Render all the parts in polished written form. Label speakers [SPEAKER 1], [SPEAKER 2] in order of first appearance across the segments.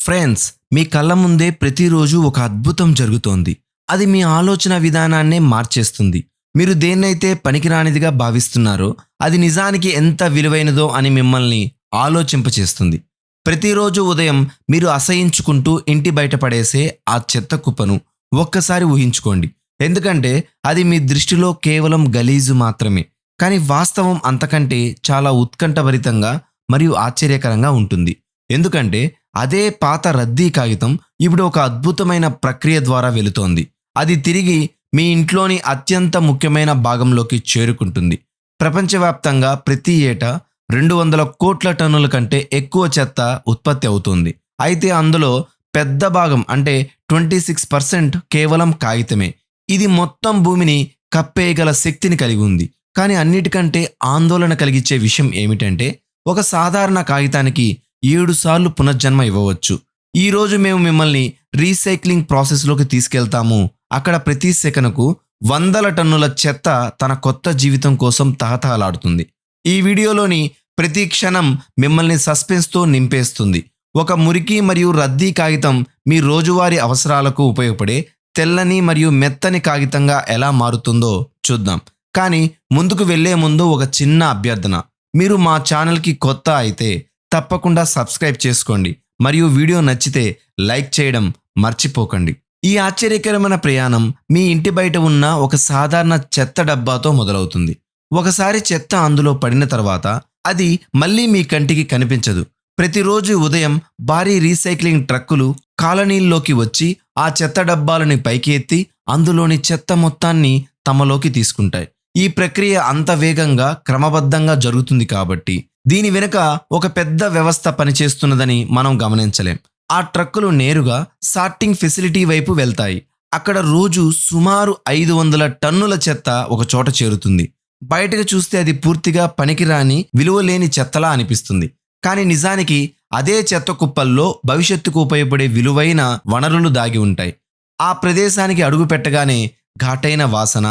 [SPEAKER 1] Friends, మీ కళ్ళ ముందే ప్రతిరోజు ఒక అద్భుతం జరుగుతోంది. అది మీ ఆలోచన విధానాన్నే మార్చేస్తుంది. మీరు దేన్నైతే పనికిరానిదిగా భావిస్తున్నారో అది నిజానికి ఎంత విలువైనదో అని మిమ్మల్ని ఆలోచింపచేస్తుంది. ప్రతిరోజు ఉదయం మీరు అసహించుకుంటూ ఇంటి బయట పడేసే ఆ చెత్త కుప్పను ఒక్కసారి ఊహించుకోండి. ఎందుకంటే అది మీ దృష్టిలో కేవలం గలీజు మాత్రమే. కానీ వాస్తవం అంతకంటే చాలా ఉత్కంఠభరితంగా మరియు ఆశ్చర్యకరంగా ఉంటుంది. ఎందుకంటే అదే పాత రద్దీ కాగితం ఇప్పుడు ఒక అద్భుతమైన ప్రక్రియ ద్వారా వెళుతోంది. అది తిరిగి మీ ఇంట్లోని అత్యంత ముఖ్యమైన భాగంలోకి చేరుకుంటుంది. ప్రపంచవ్యాప్తంగా ప్రతి ఏటా 200 కోట్ల టన్నుల కంటే ఎక్కువ చెత్త ఉత్పత్తి అవుతుంది. అయితే అందులో పెద్ద భాగం అంటే 26% కేవలం కాగితమే. ఇది మొత్తం భూమిని కప్పేయగల శక్తిని కలిగి ఉంది. కానీ అన్నిటికంటే ఆందోళన కలిగించే విషయం ఏమిటంటే ఒక సాధారణ కాగితానికి 7 సార్లు పునర్జన్మ ఇవ్వవచ్చు. ఈరోజు మేము మిమ్మల్ని రీసైక్లింగ్ ప్రాసెస్లోకి తీసుకెళ్తాము. అక్కడ ప్రతి సెకనుకు వందల టన్నుల చెత్త తన కొత్త జీవితం కోసం తహతహలాడుతుంది. ఈ వీడియోలోని ప్రతి క్షణం మిమ్మల్ని సస్పెన్స్తో నింపేస్తుంది. ఒక మురికి మరియు రద్దీ కాగితం మీ రోజువారీ అవసరాలకు ఉపయోగపడే తెల్లని మరియు మెత్తని కాగితంగా ఎలా మారుతుందో చూద్దాం. కానీ ముందుకు వెళ్లే ముందు ఒక చిన్న అభ్యర్థన. మీరు మా ఛానల్కి కొత్త అయితే తప్పకుండా సబ్స్క్రైబ్ చేసుకోండి మరియు వీడియో నచ్చితే లైక్ చేయడం మర్చిపోకండి. ఈ ఆశ్చర్యకరమైన ప్రయాణం మీ ఇంటి బయట ఉన్న ఒక సాధారణ చెత్త డబ్బాతో మొదలవుతుంది. ఒకసారి చెత్త అందులో పడిన తర్వాత అది మళ్ళీ మీ కంటికి కనిపించదు. ప్రతిరోజు ఉదయం భారీ రీసైక్లింగ్ ట్రక్కులు కాలనీల్లోకి వచ్చి ఆ చెత్త డబ్బాలని పైకి ఎత్తి అందులోని చెత్త మొత్తాన్ని తమలోకి తీసుకుంటాయి. ఈ ప్రక్రియ అంత వేగంగా క్రమబద్ధంగా జరుగుతుంది కాబట్టి దీని వెనుక ఒక పెద్ద వ్యవస్థ పనిచేస్తున్నదని మనం గమనించలేం. ఆ ట్రక్కులు నేరుగా సార్టింగ్ ఫెసిలిటీ వైపు వెళ్తాయి. అక్కడ రోజు సుమారు 500 టన్నుల చెత్త ఒక చోట చేరుతుంది. బయటకు చూస్తే అది పూర్తిగా పనికిరాని విలువలేని చెత్తలా అనిపిస్తుంది. కానీ నిజానికి అదే చెత్త కుప్పల్లో భవిష్యత్తుకు ఉపయోగపడే విలువైన వనరులు దాగి ఉంటాయి. ఆ ప్రదేశానికి అడుగు పెట్టగానే ఘాటైన వాసన,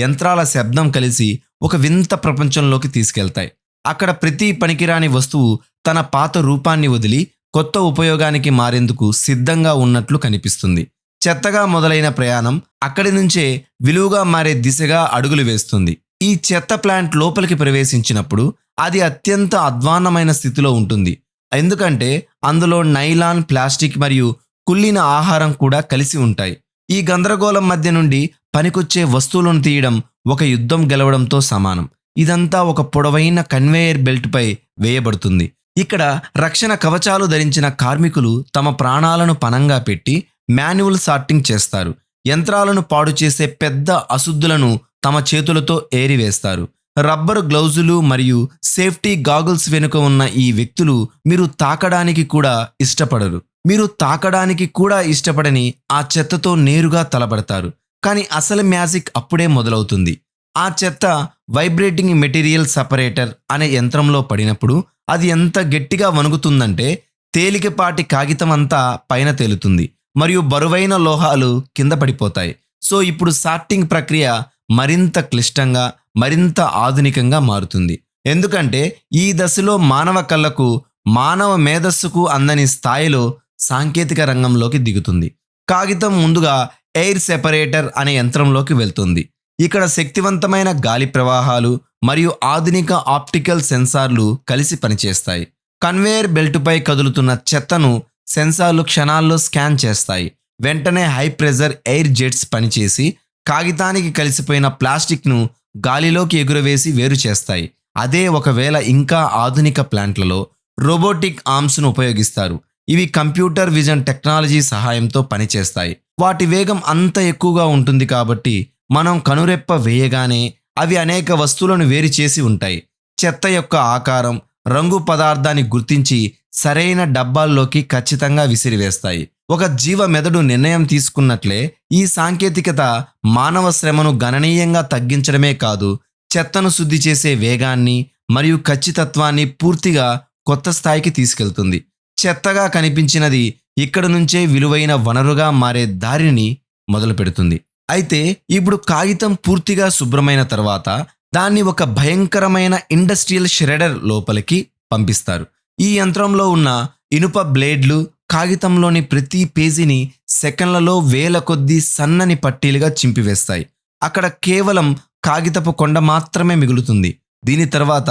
[SPEAKER 1] యంత్రాల శబ్దం కలిసి ఒక వింత ప్రపంచంలోకి తీసుకెళ్తాయి. అక్కడ ప్రతి పనికిరాని వస్తువు తన పాత రూపాన్ని వదిలి కొత్త ఉపయోగానికి మారేందుకు సిద్ధంగా ఉన్నట్లు కనిపిస్తుంది. చెత్తగా మొదలైన ప్రయాణం అక్కడి నుంచే విలువగా మారే దిశగా అడుగులు వేస్తుంది. ఈ చెత్త ప్లాంట్ లోపలికి ప్రవేశించినప్పుడు అది అత్యంత అధ్వాన్నమైన స్థితిలో ఉంటుంది. ఎందుకంటే అందులో నైలాన్, ప్లాస్టిక్ మరియు కుళ్ళిన ఆహారం కూడా కలిసి ఉంటాయి. ఈ గందరగోళం మధ్య నుండి పనికొచ్చే వస్తువులను తీయడం ఒక యుద్ధం గెలవడంతో సమానం. ఇదంతా ఒక పొడవైన కన్వేయర్ బెల్ట్పై వేయబడుతుంది. ఇక్కడ రక్షణ కవచాలు ధరించిన కార్మికులు తమ ప్రాణాలను పణంగా పెట్టి మాన్యువల్ సార్టింగ్ చేస్తారు. యంత్రాలను పాడు చేసే పెద్ద అశుద్ధులను తమ చేతులతో ఏరివేస్తారు. రబ్బరు గ్లౌజులు మరియు సేఫ్టీ గాగుల్స్ వెనుక ఉన్న ఈ వ్యక్తులు మీరు తాకడానికి కూడా ఇష్టపడని ఆ చెత్తతో నేరుగా తలపడతారు. కానీ అసలు మ్యాజిక్ అప్పుడే మొదలవుతుంది. ఆ చెత్త వైబ్రేటింగ్ మెటీరియల్ సపరేటర్ అనే యంత్రంలో పడినప్పుడు అది ఎంత గట్టిగా వణుకుతుందంటే తేలికపాటి కాగితం అంతా పైన తేలుతుంది మరియు బరువైన లోహాలు కింద పడిపోతాయి. సో ఇప్పుడు సార్టింగ్ ప్రక్రియ మరింత క్లిష్టంగా, మరింత ఆధునికంగా మారుతుంది. ఎందుకంటే ఈ దశలో మానవ కళ్ళకు, మానవ మేధస్సుకు అందని స్థాయిలో సాంకేతిక రంగంలోకి దిగుతుంది. కాగితం ముందుగా ఎయిర్ సెపరేటర్ అనే యంత్రంలోకి వెళ్తుంది. ఇక్కడ శక్తివంతమైన గాలి ప్రవాహాలు మరియు ఆధునిక ఆప్టికల్ సెన్సార్లు కలిసి పనిచేస్తాయి. కన్వేయర్ బెల్టుపై కదులుతున్న చెత్తను సెన్సార్లు క్షణాల్లో స్కాన్ చేస్తాయి. వెంటనే హై ప్రెజర్ ఎయిర్ జెట్స్ పనిచేసి కాగితానికి కలిసిపోయిన ప్లాస్టిక్ను గాలిలోకి ఎగురవేసి వేరు చేస్తాయి. అదే ఒకవేళ ఇంకా ఆధునిక ప్లాంట్లలో రోబోటిక్ ఆర్మ్స్ను ఉపయోగిస్తారు. ఇవి కంప్యూటర్ విజన్ టెక్నాలజీ సహాయంతో పనిచేస్తాయి. వాటి వేగం అంత ఎక్కువగా ఉంటుంది కాబట్టి మనం కనురెప్ప వేయగానే అవి అనేక వస్తువులను వేరు చేసి ఉంటాయి. చెత్త యొక్క ఆకారం, రంగు, పదార్థాన్ని గుర్తించి సరైన డబ్బాల్లోకి ఖచ్చితంగా విసిరివేస్తాయి. ఒక జీవ మెదడు నిర్ణయం తీసుకున్నట్లే ఈ సాంకేతికత మానవ శ్రమను గణనీయంగా తగ్గించడమే కాదు, చెత్తను శుద్ధి చేసే వేగాన్ని మరియు ఖచ్చితత్వాన్ని పూర్తిగా కొత్త స్థాయికి తీసుకెళ్తుంది. చెత్తగా కనిపించినది ఇక్కడ నుంచే విలువైన వనరుగా మారే దారిని మొదలు పెడుతుంది. అయితే ఇప్పుడు కాగితం పూర్తిగా శుభ్రమైన తర్వాత దాన్ని ఒక భయంకరమైన ఇండస్ట్రియల్ ష్రెడర్ లోపలికి పంపిస్తారు. ఈ యంత్రంలో ఉన్న ఇనుప బ్లేడ్లు కాగితంలోని ప్రతి పేజీని సెకన్లలో వేల కొద్దీ సన్నని పట్టీలుగా చింపివేస్తాయి. అక్కడ కేవలం కాగితపు కొండ మాత్రమే మిగులుతుంది. దీని తర్వాత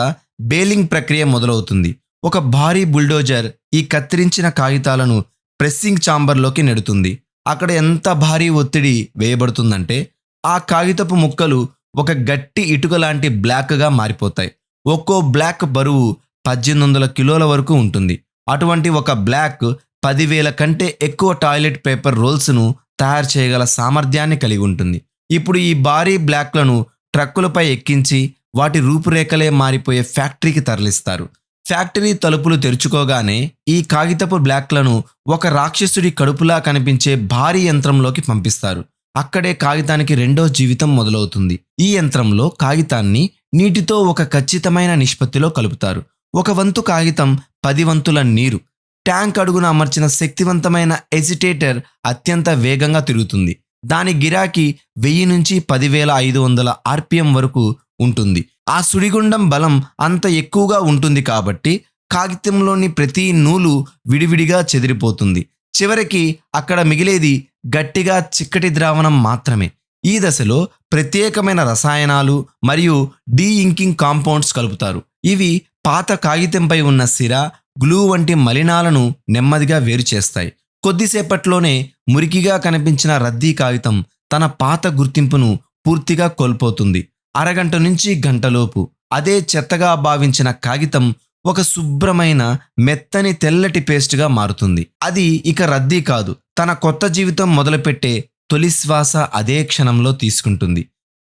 [SPEAKER 1] బేలింగ్ ప్రక్రియ మొదలవుతుంది. ఒక భారీ బుల్డోజర్ ఈ కత్తిరించిన కాగితాలను ప్రెస్సింగ్ ఛాంబర్లోకి నెడుతుంది. అక్కడ ఎంత భారీ ఒత్తిడి వేయబడుతుందంటే ఆ కాగితపు ముక్కలు ఒక గట్టి ఇటుక లాంటి బ్లాక్గా మారిపోతాయి. ఒక్కో బ్లాక్ బరువు 1800 కిలోల వరకు ఉంటుంది. అటువంటి ఒక బ్లాక్ 10,000 కంటే ఎక్కువ టాయిలెట్ పేపర్ రోల్స్ను తయారు చేయగల సామర్థ్యాన్ని కలిగి ఉంటుంది. ఇప్పుడు ఈ భారీ బ్లాక్లను ట్రక్కులపై ఎక్కించి వాటి రూపురేఖలే మారిపోయే ఫ్యాక్టరీకి తరలిస్తారు. ఫ్యాక్టరీ తలుపులు తెరుచుకోగానే ఈ కాగితపు బ్లాక్లను ఒక రాక్షసుడి కడుపులా కనిపించే భారీ యంత్రంలోకి పంపిస్తారు. అక్కడే కాగితానికి రెండో జీవితం మొదలవుతుంది. ఈ యంత్రంలో కాగితాన్ని నీటితో ఒక ఖచ్చితమైన నిష్పత్తిలో కలుపుతారు. ఒక వంతు కాగితం 10 వంతుల నీరు. ట్యాంక్ అడుగున అమర్చిన శక్తివంతమైన ఎజిటేటర్ అత్యంత వేగంగా తిరుగుతుంది. దాని గిరాకీ 1000 నుంచి 10,500 ఆర్పిఎం వరకు ఉంటుంది. ఆ సుడిగుండం బలం అంత ఎక్కువగా ఉంటుంది కాబట్టి కాగితంలోని ప్రతి నూలు విడివిడిగా చెదిరిపోతుంది. చివరికి అక్కడ మిగిలేది గట్టిగా చిక్కటి ద్రావణం మాత్రమే. ఈ దశలో ప్రత్యేకమైన రసాయనాలు మరియు డీ ఇంకింగ్ కాంపౌండ్స్ కలుపుతారు. ఇవి పాత కాగితంపై ఉన్న సిర, గ్లూ వంటి మలినాలను నెమ్మదిగా వేరు చేస్తాయి. కొద్దిసేపట్లోనే మురికిగా కనిపించిన రద్దీ కాగితం తన పాత గుర్తింపును పూర్తిగా కోల్పోతుంది. అరగంట నుంచి గంటలోపు అదే చెత్తగా భావించిన కాగితం ఒక శుభ్రమైన మెత్తని తెల్లటి పేస్ట్గా మారుతుంది. అది ఇక రద్దీ కాదు, తన కొత్త జీవితం మొదలుపెట్టే తొలి శ్వాస అదే క్షణంలో తీసుకుంటుంది.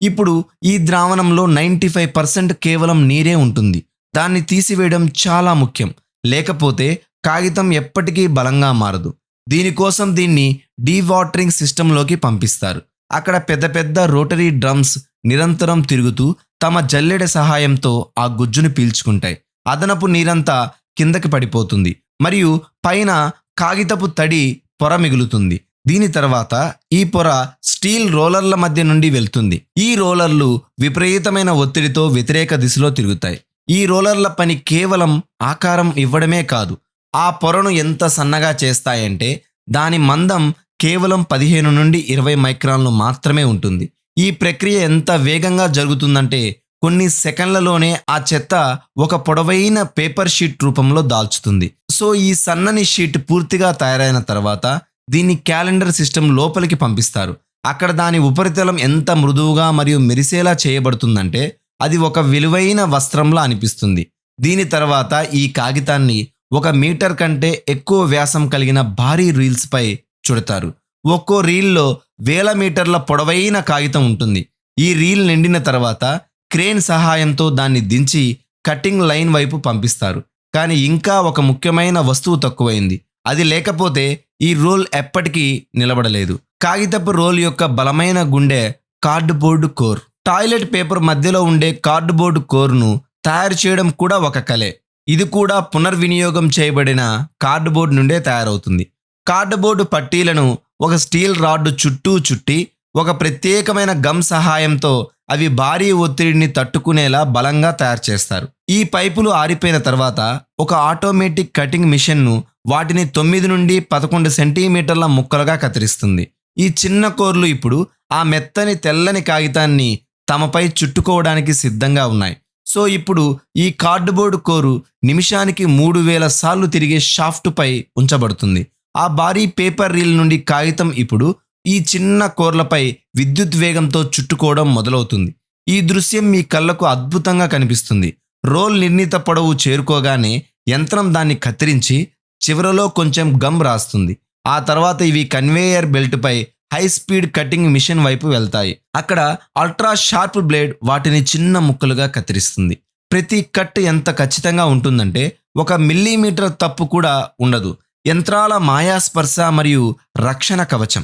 [SPEAKER 1] ఇప్పుడు ఈ ద్రావణంలో 95% కేవలం నీరే ఉంటుంది. దాన్ని తీసివేయడం చాలా ముఖ్యం, లేకపోతే కాగితం ఎప్పటికీ బలంగా మారదు. దీనికోసం దీన్ని డీవాటరింగ్ సిస్టంలోకి పంపిస్తారు. అక్కడ పెద్ద పెద్ద రోటరీ డ్రమ్స్ నిరంతరం తిరుగుతూ తమ జల్లెడ సహాయంతో ఆ గుజ్జును పీల్చుకుంటాయి. అదనపు నీరంతా కిందకి పడిపోతుంది మరియు పైన కాగితపు తడి పొర మిగులుతుంది. దీని తర్వాత ఈ పొర స్టీల్ రోలర్ల మధ్య నుండి వెళ్తుంది. ఈ రోలర్లు విపరీతమైన ఒత్తిడితో వ్యతిరేక దిశలో తిరుగుతాయి. ఈ రోలర్ల పని కేవలం ఆకారం ఇవ్వడమే కాదు, ఆ పొరను ఎంత సన్నగా చేస్తాయంటే దాని మందం కేవలం 15 నుండి 20 మైక్రాన్లు మాత్రమే ఉంటుంది. ఈ ప్రక్రియ ఎంత వేగంగా జరుగుతుందంటే కొన్ని సెకండ్లలోనే ఆ చెత్త ఒక పొడవైన పేపర్ షీట్ రూపంలో దాల్చుతుంది. సో ఈ సన్నని షీట్ పూర్తిగా తయారైన తర్వాత దీన్ని క్యాలెండర్ సిస్టమ్ లోపలికి పంపిస్తారు. అక్కడ దాని ఉపరితలం ఎంత మృదువుగా మరియు మెరిసేలా చేయబడుతుందంటే అది ఒక విలువైన వస్త్రంలా అనిపిస్తుంది. దీని తర్వాత ఈ కాగితాన్ని 1 మీటర్ కంటే ఎక్కువ వ్యాసం కలిగిన భారీ రీల్స్పై చుడతారు. ఒక్కో రీల్లో 1000 మీటర్ల పొడవైన కాగితం ఉంటుంది. ఈ రీల్ నిండిన తర్వాత క్రేన్ సహాయంతో దాన్ని దించి కటింగ్ లైన్ వైపు పంపిస్తారు. కానీ ఇంకా ఒక ముఖ్యమైన వస్తువు తక్కువైంది. అది లేకపోతే ఈ రోల్ ఎప్పటికీ నిలబడలేదు. కాగితపు రోల్ యొక్క బలమైన గుండె కార్డుబోర్డు కోర్. టాయిలెట్ పేపర్ మధ్యలో ఉండే కార్డుబోర్డు కోర్ను తయారు చేయడం కూడా ఒక కళే. ఇది కూడా పునర్వినియోగం చేయబడిన కార్డుబోర్డు నుండే తయారవుతుంది. కార్డుబోర్డు పట్టీలను ఒక స్టీల్ రాడ్ చుట్టూ చుట్టి ఒక ప్రత్యేకమైన గమ్ సహాయంతో అవి భారీ ఒత్తిడిని తట్టుకునేలా బలంగా తయారు చేస్తారు. ఈ పైపులు ఆరిపోయిన తర్వాత ఒక ఆటోమేటిక్ కటింగ్ మిషన్ను వాటిని 9 నుండి 11 సెంటీమీటర్ల ముక్కలుగా కత్తిరిస్తుంది. ఈ చిన్న కోర్లు ఇప్పుడు ఆ మెత్తని తెల్లని కాగితాన్ని తమపై చుట్టుకోవడానికి సిద్ధంగా ఉన్నాయి. సో ఇప్పుడు ఈ కార్డుబోర్డు కోరు నిమిషానికి 3000 సార్లు తిరిగే షాఫ్టుపై ఉంచబడుతుంది. ఆ భారీ పేపర్ రీల్ నుండి కాగితం ఇప్పుడు ఈ చిన్న కోర్లపై విద్యుత్ వేగంతో చుట్టుకోవడం మొదలవుతుంది. ఈ దృశ్యం మీ కళ్ళకు అద్భుతంగా కనిపిస్తుంది. రోల్ నిర్ణీత పొడవు చేరుకోగానే యంత్రం దాన్ని కత్తిరించి చివరలో కొంచెం గమ్ రాస్తుంది. ఆ తర్వాత ఇవి కన్వేయర్ బెల్ట్పై హై స్పీడ్ కటింగ్ మిషన్ వైపు వెళ్తాయి. అక్కడ అల్ట్రా షార్ప్ బ్లేడ్ వాటిని చిన్న ముక్కలుగా కత్తిరిస్తుంది. ప్రతి కట్ ఎంత ఖచ్చితంగా ఉంటుందంటే 1 మిల్లీమీటర్ తప్పు కూడా ఉండదు. యంత్రాల మాయాస్పర్శ మరియు రక్షణ కవచం.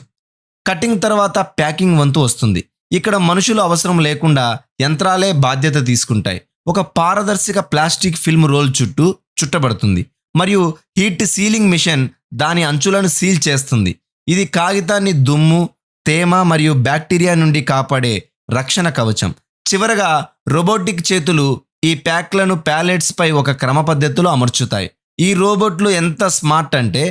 [SPEAKER 1] కటింగ్ తర్వాత ప్యాకింగ్ వంతు వస్తుంది. ఇక్కడ మనుషులు అవసరం లేకుండా యంత్రాలే బాధ్యత తీసుకుంటాయి. ఒక పారదర్శక ప్లాస్టిక్ ఫిల్మ్ రోల్ చుట్టూ చుట్టబడుతుంది మరియు హీట్ సీలింగ్ మిషన్ దాని అంచులను సీల్ చేస్తుంది. ఇది కాగితాన్ని దుమ్ము, తేమ మరియు బ్యాక్టీరియా నుండి కాపాడే రక్షణ కవచం. చివరగా రోబోటిక్ చేతులు ఈ ప్యాక్లను ప్యాలెట్స్ పై ఒక క్రమ పద్ధతిలో అమర్చుతాయి. ఈ రోబోట్లు ఎంత స్మార్ట్ అంటే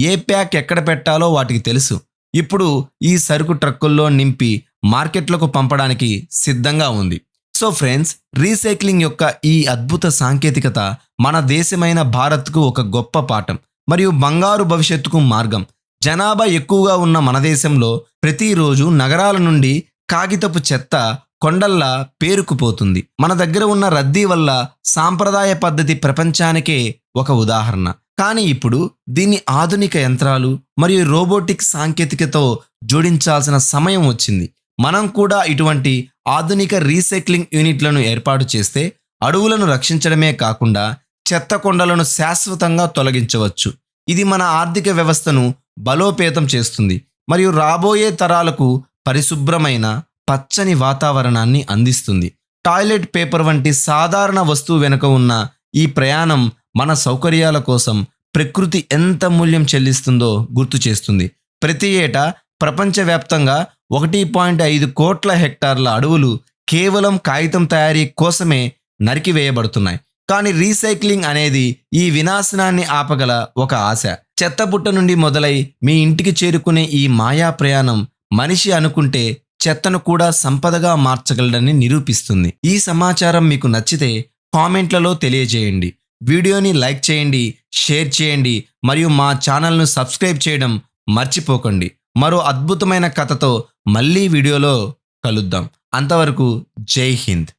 [SPEAKER 1] ఏ ప్యాక్ ఎక్కడ పెట్టాలో వాటికి తెలుసు. ఇప్పుడు ఈ సరుకు ట్రక్కుల్లో నింపి మార్కెట్లకు పంపడానికి సిద్ధంగా ఉంది. సో ఫ్రెండ్స్, రీసైక్లింగ్ యొక్క ఈ అద్భుత సాంకేతికత మన దేశమైన భారత్కు ఒక గొప్ప పాఠం మరియు బంగారు భవిష్యత్తుకు మార్గం. జనాభా ఎక్కువగా ఉన్న మన దేశంలో ప్రతిరోజు నగరాల నుండి కాగితపు చెత్త కొండల్లా పేరుకుపోతుంది. మన దగ్గర ఉన్న రద్దీ వల్ల సాంప్రదాయ పద్ధతి ప్రపంచానికే ఒక ఉదాహరణ. కానీ ఇప్పుడు దీన్ని ఆధునిక యంత్రాలు మరియు రోబోటిక్ సాంకేతికతో జోడించాల్సిన సమయం వచ్చింది. మనం కూడా ఇటువంటి ఆధునిక రీసైక్లింగ్ యూనిట్లను ఏర్పాటు చేస్తే అడవులను రక్షించడమే కాకుండా చెత్త కొండలను శాశ్వతంగా తొలగించవచ్చు. ఇది మన ఆర్థిక వ్యవస్థను బలోపేతం చేస్తుంది మరియు రాబోయే తరాలకు పరిశుభ్రమైన పచ్చని వాతావరణాన్ని అందిస్తుంది. టాయిలెట్ పేపర్ వంటి సాధారణ వస్తువు వెనుక ఉన్న ఈ ప్రయాణం మన సౌకర్యాల కోసం ప్రకృతి ఎంత మూల్యం చెల్లిస్తుందో గుర్తు చేస్తుంది. ప్రతి ఏటా ప్రపంచవ్యాప్తంగా 1.5 కోట్ల హెక్టార్ల అడవులు కేవలం కాగితం తయారీ కోసమే నరికివేయబడుతున్నాయి. కానీ రీసైక్లింగ్ అనేది ఈ వినాశనాన్ని ఆపగల ఒక ఆశ. చెత్తబుట్ట నుండి మొదలై మీ ఇంటికి చేరుకునే ఈ మాయా ప్రయాణం మనిషి అనుకుంటే చెత్తను కూడా సంపదగా మార్చగలడని నిరూపిస్తుంది. ఈ సమాచారం మీకు నచ్చితే కామెంట్లలో తెలియజేయండి. వీడియోని లైక్ చేయండి, షేర్ చేయండి మరియు మా ఛానల్ను సబ్స్క్రైబ్ చేయడం మర్చిపోకండి. మరో అద్భుతమైన కథతో మళ్ళీ వీడియోలో కలుద్దాం. అంతవరకు జై హింద్.